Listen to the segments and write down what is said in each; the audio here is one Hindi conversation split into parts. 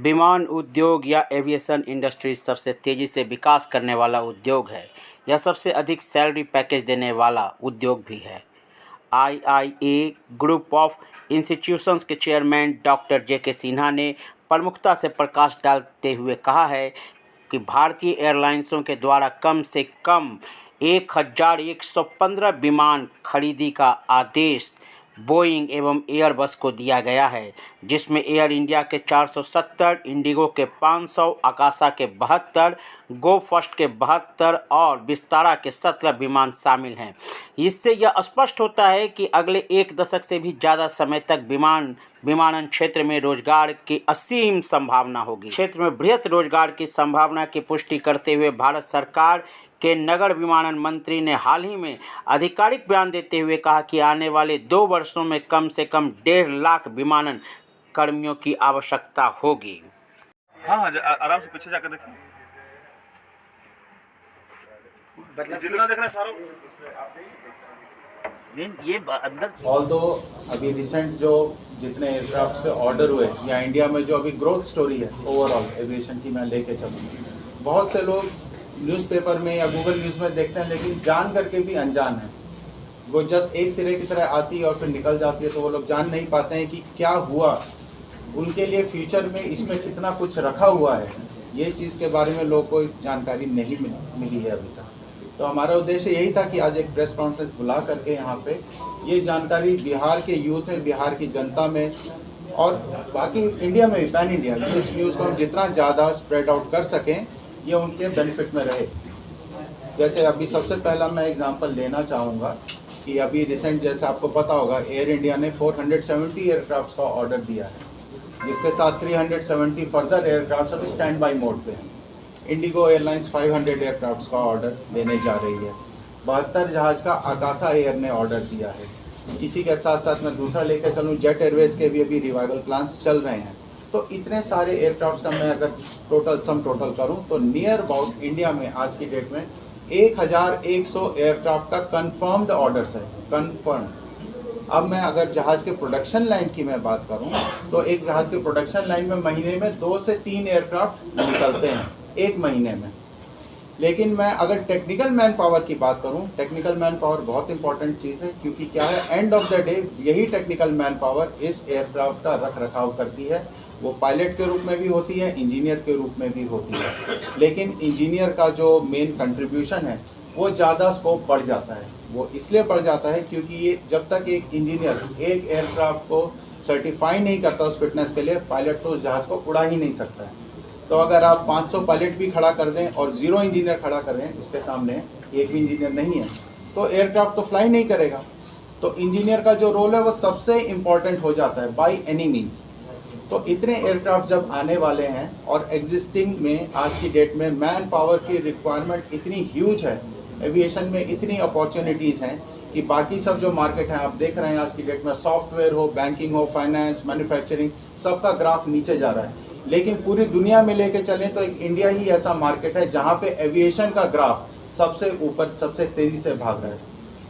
विमान उद्योग या एविएशन इंडस्ट्री सबसे तेज़ी से विकास करने वाला उद्योग है। यह सबसे अधिक सैलरी पैकेज देने वाला उद्योग भी है। आईआईए ग्रुप ऑफ इंस्टीट्यूशंस के चेयरमैन डॉक्टर जेके सिन्हा ने प्रमुखता से प्रकाश डालते हुए कहा है कि भारतीय एयरलाइंसों के द्वारा कम से कम 1115 विमान खरीदी का आदेश बोइंग एवं एयरबस को दिया गया है, जिसमें एयर इंडिया के 470, इंडिगो के 500, आकाशा के 72, गो फर्स्ट के 72 और विस्तारा के 17 विमान शामिल हैं। इससे यह स्पष्ट होता है कि अगले एक दशक से भी ज़्यादा समय तक विमानन क्षेत्र में रोजगार की असीम संभावना होगी। क्षेत्र में बृहत रोजगार की संभावना की पुष्टि करते हुए भारत सरकार के नगर विमानन मंत्री ने हाल ही में आधिकारिक बयान देते हुए कहा कि आने वाले 2 वर्षों में कम से कम 1.5 लाख विमानन कर्मियों की आवश्यकता होगी। हाँ, आराम से पीछे जाकर देखें। जितना देख रहे हैं सारों ये अंदर ऑल्दो अभी रिसेंट जो जितने एयरक्राफ्ट के ऑर्डर हुए या इंडिया में जो अभी ग्रोथ स्टोरी है ओवरऑल एविएशन की मैं लेके चलूँ, बहुत से लोग न्यूज़पेपर में या गूगल न्यूज़ में देखते हैं लेकिन जान करके भी अनजान है। वो जस्ट एक सिरे की तरह आती है और फिर निकल जाती है, तो वो लोग जान नहीं पाते हैं कि क्या हुआ, उनके लिए फ्यूचर में इसमें कितना कुछ रखा हुआ है। ये चीज़ के बारे में लोगों को जानकारी नहीं मिली है अभी तक। तो हमारा उद्देश्य यही था कि आज एक प्रेस कॉन्फ्रेंस बुला करके यहाँ पे ये जानकारी बिहार के यूथ में, बिहार की जनता में और बाकी इंडिया में भी, पैन इंडिया, इस न्यूज़ को हम जितना ज़्यादा स्प्रेड आउट कर सकें ये उनके बेनिफिट में रहे। जैसे अभी सबसे पहला मैं एग्जांपल लेना चाहूँगा कि अभी रिसेंट जैसे आपको पता होगा एयर इंडिया ने 470 एयरक्राफ्ट का ऑर्डर दिया है, जिसके साथ 370 फर्दर एयरक्राफ्ट अभी स्टैंड बाई मोड पे हैं। इंडिगो एयरलाइंस 500 एयरक्राफ्ट का ऑर्डर देने जा रही है। 72 जहाज़ का आकाशा एयर ने ऑर्डर दिया है। इसी के साथ साथ मैं दूसरा लेकर चलूँ, जेट एयरवेज के भी अभी रिवाइवल प्लान्स चल रहे हैं। तो इतने सारे एयरक्राफ्ट का मैं अगर टोटल करूं तो नियर अबाउट इंडिया में आज की डेट में 1100 एयरक्राफ्ट का कंफर्म्ड ऑर्डर्स है, कंफर्म। अब मैं अगर जहाज़ के प्रोडक्शन लाइन की मैं बात करूं तो एक जहाज़ के प्रोडक्शन लाइन में महीने में 2 से 3 एयरक्राफ्ट निकलते हैं एक महीने में। लेकिन मैं अगर टेक्निकल मैन पावर की बात करूं, टेक्निकल मैन पावर बहुत इंपॉर्टेंट चीज़ है, क्योंकि क्या है, एंड ऑफ द डे यही टेक्निकल मैन पावर इस एयरक्राफ्ट का रख रखाव करती है। वो पायलट के रूप में भी होती है, इंजीनियर के रूप में भी होती है। लेकिन इंजीनियर का जो मेन कंट्रीब्यूशन है वो ज़्यादा स्कोप बढ़ जाता है। वो इसलिए बढ़ जाता है क्योंकि ये जब तक एक इंजीनियर एक एयरक्राफ्ट को सर्टिफाई नहीं करता उस फिटनेस के लिए, पायलट तो उस जहाज़ को उड़ा ही नहीं सकता है। तो अगर आप 500 पायलट भी खड़ा कर दें और 0 इंजीनियर खड़ा करें उसके सामने, एक भी इंजीनियर नहीं है, तो एयरक्राफ्ट तो फ्लाई नहीं करेगा। तो इंजीनियर का जो रोल है वो सबसे इम्पॉर्टेंट हो जाता है बाई एनी मीन्स। तो इतने एयरक्राफ्ट जब आने वाले हैं और एग्जिस्टिंग में आज की डेट में मैन पावर की रिक्वायरमेंट इतनी ह्यूज है, एविएशन में इतनी अपॉर्चुनिटीज़ हैं कि बाकी सब जो मार्केट है आप देख रहे हैं आज की डेट में, सॉफ्टवेयर हो, बैंकिंग हो, फाइनेंस, मैन्युफैक्चरिंग, सबका ग्राफ नीचे जा रहा है। लेकिन पूरी दुनिया में लेके चलें तो एक इंडिया ही ऐसा मार्केट है जहाँ पे एविएशन का ग्राफ सबसे ऊपर, सबसे तेज़ी से भाग रहा है।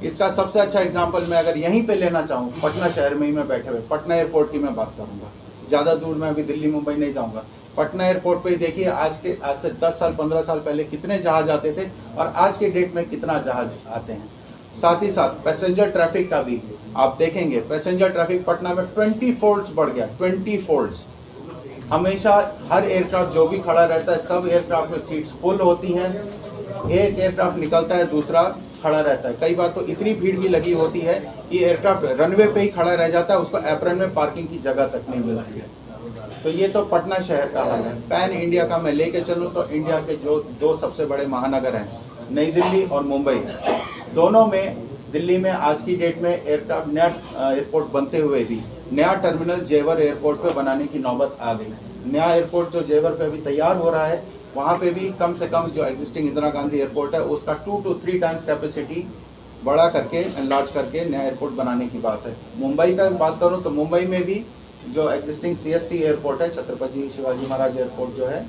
इसका सबसे अच्छा एग्जाम्पल मैं अगर यहीं पे लेना चाहूँ, पटना शहर में ही मैं बैठे हुए पटना एयरपोर्ट की मैं बात करूँगा, ज़्यादा दूर मैं अभी दिल्ली मुंबई नहीं जाऊँगा। पटना एयरपोर्ट पे देखिए आज से 10 साल 15 साल पहले कितने जहाज आते थे और आज के डेट में कितना जहाज आते हैं। साथ ही साथ पैसेंजर ट्रैफिक का भी आप देखेंगे, पैसेंजर ट्रैफिक पटना में 20 फोल्ड्स बढ़ गया, 20 फोल्ड्स। हमेशा हर एयरक्राफ्ट जो भी खड़ा रहता है, सब एयरक्राफ्ट में सीट्स फुल होती हैं। एक एयरक्राफ्ट निकलता है, दूसरा खड़ा रहता है। कई बार तो इतनी भीड़ भी लगी होती है कि एयरक्राफ्ट रनवे पे ही खड़ा रह जाता है, उसको एप्रन में पार्किंग की जगह तक नहीं मिलती है। तो ये तो पटना शहर का हाल है। पैन इंडिया का मैं लेके चलूँ तो इंडिया के जो 2 सबसे बड़े महानगर हैं, नई दिल्ली और मुंबई, दोनों में, दिल्ली में आज की डेट में एयरक्राफ्ट नया एयरपोर्ट बनते हुए भी नया टर्मिनल जेवर एयरपोर्ट पे बनाने की नौबत आ गई। नया एयरपोर्ट जो जेवर पे अभी तैयार हो रहा है, वहाँ पे भी कम से कम जो एग्जिस्टिंग इंदिरा गांधी एयरपोर्ट है उसका 2 to 3 टाइम्स कैपेसिटी बड़ा करके, एनलार्ज करके नया एयरपोर्ट बनाने की बात है। मुंबई का बात करूँ तो मुंबई में भी जो एग्जिस्टिंग CST एयरपोर्ट है, छत्रपति शिवाजी महाराज एयरपोर्ट जो है,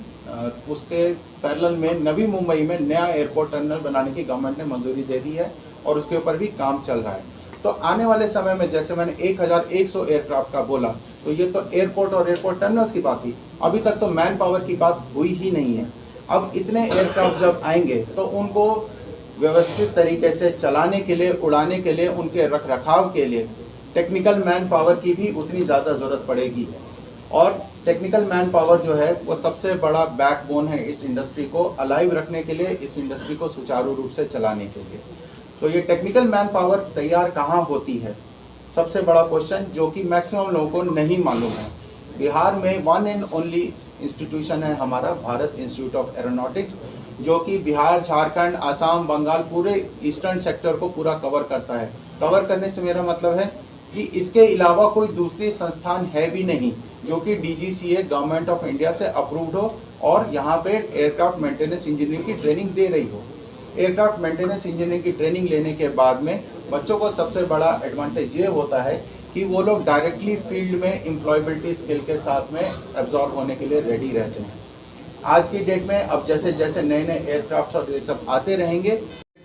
उसके पैरेलल में नवी मुंबई में नया एयरपोर्ट टर्मिनल बनाने की गवर्नमेंट ने मंजूरी दे दी है और उसके ऊपर भी काम चल रहा है। तो आने वाले समय में जैसे मैंने 1100 एयरक्राफ्ट का बोला, तो ये तो एयरपोर्ट और एयरपोर्ट टर्मिनल्स की बात थी, अभी तक तो मैन पावर की बात हुई ही नहीं है। अब इतने एयरक्राफ्ट जब आएंगे तो उनको व्यवस्थित तरीके से चलाने के लिए, उड़ाने के लिए, उनके रख रखाव के लिए टेक्निकल मैन पावर की भी उतनी ज़्यादा ज़रूरत पड़ेगी। और टेक्निकल मैन पावर जो है वो सबसे बड़ा बैकबोन है इस इंडस्ट्री को अलाइव रखने के लिए, इस इंडस्ट्री को सुचारू रूप से चलाने के लिए। तो ये टेक्निकल मैन पावर तैयार कहाँ होती है, सबसे बड़ा क्वेश्चन जो कि मैक्सिमम लोगों को नहीं मालूम है। बिहार में वन एंड ओनली इंस्टीट्यूशन है हमारा भारत इंस्टीट्यूट ऑफ एरोनॉटिक्स, जो कि बिहार, झारखंड, असम, बंगाल, पूरे ईस्टर्न सेक्टर को पूरा कवर करता है। कवर करने से मेरा मतलब है कि इसके अलावा कोई दूसरी संस्थान है भी नहीं जो कि DGCA गवर्नमेंट ऑफ इंडिया से अप्रूव्ड हो और यहाँ पे एयरक्राफ्ट मेंटेनेंस इंजीनियरिंग की ट्रेनिंग दे रही हो। एयरक्राफ्ट मेंटेनेंस इंजीनियरिंग की ट्रेनिंग लेने के बाद में बच्चों को सबसे बड़ा एडवांटेज ये होता है कि वो लोग डायरेक्टली फील्ड में एम्प्लॉयबिलिटी स्किल के साथ में एब्जॉर्ब होने के लिए रेडी रहते हैं। आज की डेट में अब जैसे जैसे नए नए एयरक्राफ्ट और ये सब आते रहेंगे,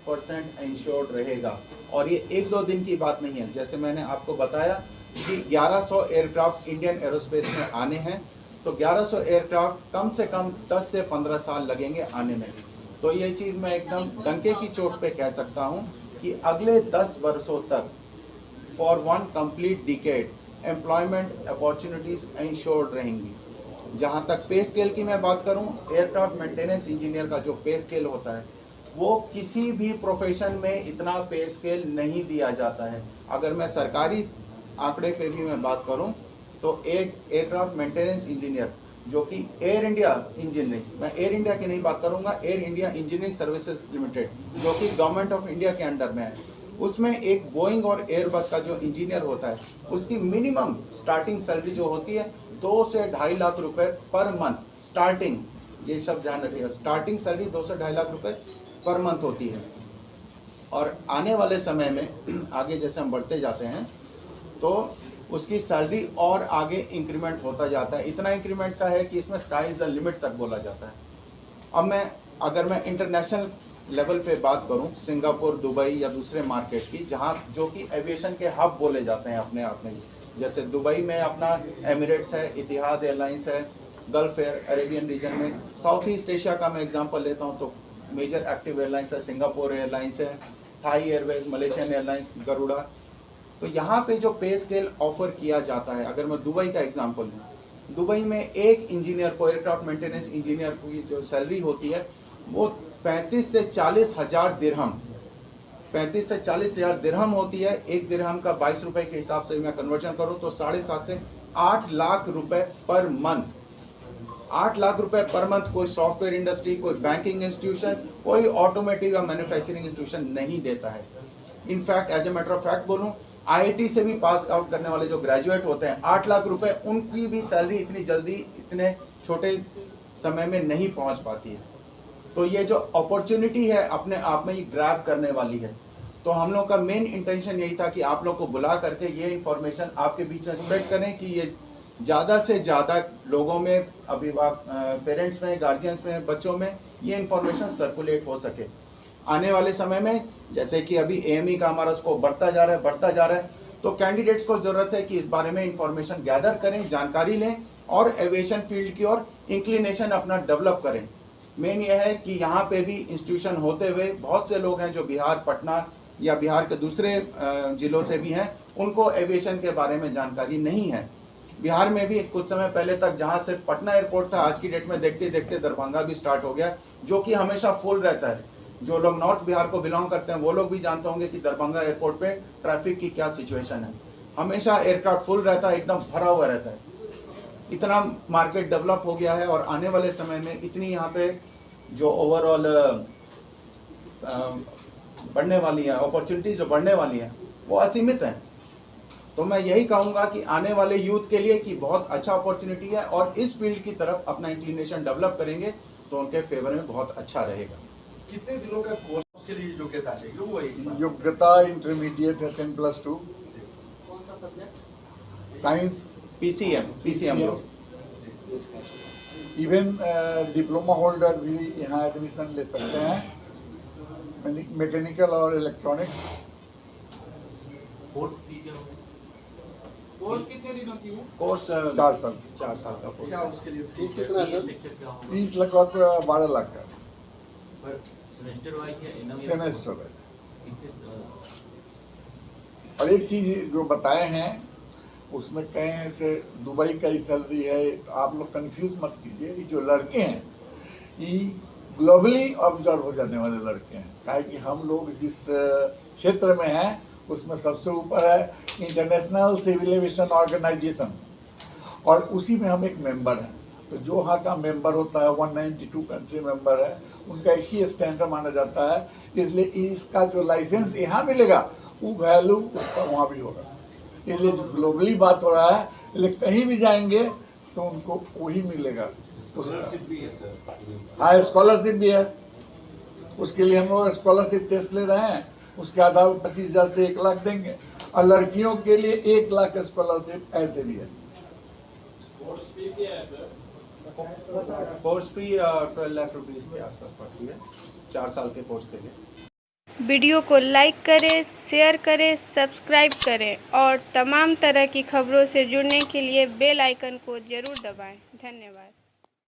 100% इंश्योर्ड रहेगा। और ये 1-2 दिन की बात नहीं है, जैसे मैंने आपको बताया कि 1100 एयरक्राफ्ट इंडियन एरोस्पेस में आने हैं, तो 1100 एयरक्राफ्ट कम से कम 10 से 15 साल लगेंगे आने में। तो ये चीज़ मैं एकदम डंके की चोट पे कह सकता हूँ कि अगले 10 वर्षों तक for one complete decade employment opportunities insured रहेंगी। जहाँ तक पे स्केल की मैं बात करूँ, एयरक्राफ्ट मेंटेनेंस इंजीनियर का जो पे स्केल होता है वो किसी भी प्रोफेशन में इतना पे स्केल नहीं दिया जाता है। अगर मैं सरकारी आंकड़े पे भी मैं बात करूं तो एक एयरक्राफ्ट मेंटेनेंस इंजीनियर जो कि एयर इंडिया इंजीनियरिंग, मैं एयर इंडिया की नहीं बात करूंगा, air India engineering services limited जो कि गवर्नमेंट ऑफ इंडिया के अंडर में है, उसमें एक बोइंग और एयरबस का जो इंजीनियर होता है उसकी मिनिमम स्टार्टिंग सैलरी जो होती है 2 से 2.5 लाख रुपए पर मंथ स्टार्टिंग, ये सब ध्यान रखिएगा, स्टार्टिंग सैलरी 2 से 2.5 लाख रुपए पर मंथ होती है। और आने वाले समय में आगे जैसे हम बढ़ते जाते हैं तो उसकी सैलरी और आगे इंक्रीमेंट होता जाता है। इतना इंक्रीमेंट का है कि इसमें स्काई इज द लिमिट तक बोला जाता है। अब अगर मैं इंटरनेशनल लेवल पे बात करूं, सिंगापुर, दुबई या दूसरे मार्केट की, जहां जो कि एविएशन के हब बोले जाते हैं अपने आप में, जैसे दुबई में अपना एमिरेट्स है, इतिहाद एयरलाइंस है, गल्फ एयर, अरेबियन रीजन में, साउथ ईस्ट एशिया का मैं एग्जांपल लेता हूं तो मेजर एक्टिव एयरलाइंस है, सिंगापुर एयरलाइंस है, Thai Airways, Malaysian Airlines, Garuda. तो यहाँ पे जो पे स्केल ऑफर किया जाता है, अगर मैं दुबई का एग्जांपल लूँ, दुबई में एक इंजीनियर को, एयरक्राफ्ट मेंटेनेंस इंजीनियर की जो सैलरी होती है वो 35 से 40 हज़ार दिरहम, 35 से 40 हज़ार दिरहम होती है। एक दिरहम का 22 रुपए के हिसाब से मैं कन्वर्जन करूँ तो 7.5 से 8 लाख रुपए पर मंथ। 8 लाख रुपए पर मंथ कोई सॉफ्टवेयर इंडस्ट्री, कोई बैंकिंग इंस्टीट्यूशन, कोई ऑटोमेटिव या मैन्युफैक्चरिंग इंस्टीट्यूशन नहीं देता है। In fact as a matter of fact बोलूँ, IIT से भी पास आउट करने वाले जो ग्रेजुएट होते हैं, 8 लाख रुपए, उनकी भी सैलरी इतनी जल्दी इतने छोटे समय में नहीं पहुंच पाती है। तो ये जो अपॉर्चुनिटी है अपने आप में ये ग्रैब करने वाली है। तो हम लोग का मेन इंटेंशन यही था कि आप लोग को बुला करके ये इन्फॉर्मेशन आपके बीच में स्प्रेड करें कि ये ज़्यादा से ज़्यादा लोगों में, अभिभावक, पेरेंट्स में, गार्जियंस में, बच्चों में ये इन्फॉर्मेशन सर्कुलेट हो सके। आने वाले समय में जैसे कि अभी AME का हमारा स्कोप बढ़ता जा रहा है, तो कैंडिडेट्स को ज़रूरत है कि इस बारे में इंफॉर्मेशन गैदर करें, जानकारी लें और एविएशन फील्ड की ओर इंक्लिनेशन अपना डेवलप करें। मेन ये है कि यहाँ पे भी इंस्टीट्यूशन होते हुए बहुत से लोग हैं जो बिहार, पटना या बिहार के दूसरे ज़िलों से भी हैं, उनको एविएशन के बारे में जानकारी नहीं है। बिहार में भी कुछ समय पहले तक जहाँ सिर्फ पटना एयरपोर्ट था, आज की डेट में देखते देखते दरभंगा भी स्टार्ट हो गया, जो कि हमेशा फुल रहता है। जो लोग नॉर्थ बिहार को बिलोंग करते हैं वो लोग भी जानते होंगे कि दरभंगा एयरपोर्ट पे ट्रैफिक की क्या सिचुएशन है। हमेशा एयरक्राफ्ट फुल रहता है, एकदम भरा हुआ रहता है। इतना मार्केट डेवलप हो गया है और आने वाले समय में इतनी यहाँ पे जो ओवरऑल बढ़ने वाली है, अपॉर्चुनिटीज जो बढ़ने वाली है वो असीमित है। तो मैं यही कहूँगा कि आने वाले यूथ के लिए कि बहुत अच्छा अपॉर्चुनिटी है और इस फील्ड की तरफ अपना इंक्लिनेशन डेवलप करेंगे तो उनके फेवर में बहुत अच्छा रहेगा। कितने दिनों का कोर्स के लिए योग्यता चाहिए? वो योग्यता इंटरमीडिएट है 10+2, साइंस, PCM लोग, इवन डिप्लोमा होल्डर भी यहाँ एडमिशन ले सकते हैं, मैकेनिकल और इलेक्ट्रॉनिक्स। कोर्स 4 साल 4 साल का कोर्स क्या है। उसके लिए फीस कितना है सर? फीस लगभग 12 लाख का सेमेस्टर वाइज या एनुअल सेमेस्टर है। और एक चीज जो बताए हैं उसमें कहें से दुबई का ही सैलरी है, तो आप लोग कंफ्यूज मत कीजिए। ये जो लड़के हैं ये ग्लोबली ऑब्जर्व हो जाने वाले लड़के हैं, काहे कि हम लोग जिस क्षेत्र में हैं उसमें सबसे ऊपर है इंटरनेशनल सिविल एविएशन ऑर्गेनाइजेशन, और उसी में हम एक मेंबर हैं। तो जो वहाँ का मेंबर होता है 192 कंट्री मेंबर है, उनका एक ही स्टैंडर्ड माना जाता है। इसलिए इसका जो लाइसेंस यहाँ मिलेगा वो वैल्यू उसका वहाँ भी होगा। इसलिए जो ग्लोबली बात हो रहा है, इसलिए कहीं भी जाएंगे तो उनको वही मिलेगा। हाँ, स्कॉलरशिप भी है। उसके लिए हम लोग स्कॉलरशिप टेस्ट ले रहे हैं, उसके आधार पर 25,000 से 1 लाख देंगे, और लड़कियों के लिए 1 लाख स्कॉलरशिप ऐसे भी है। कोर्स फी 12 लाख रुपीस के आसपास पड़ती है 4 साल के कोर्स के लिए। वीडियो को लाइक करें, शेयर करें, सब्सक्राइब करें और तमाम तरह की खबरों से जुड़ने के लिए बेल आइकन को ज़रूर दबाएं। धन्यवाद।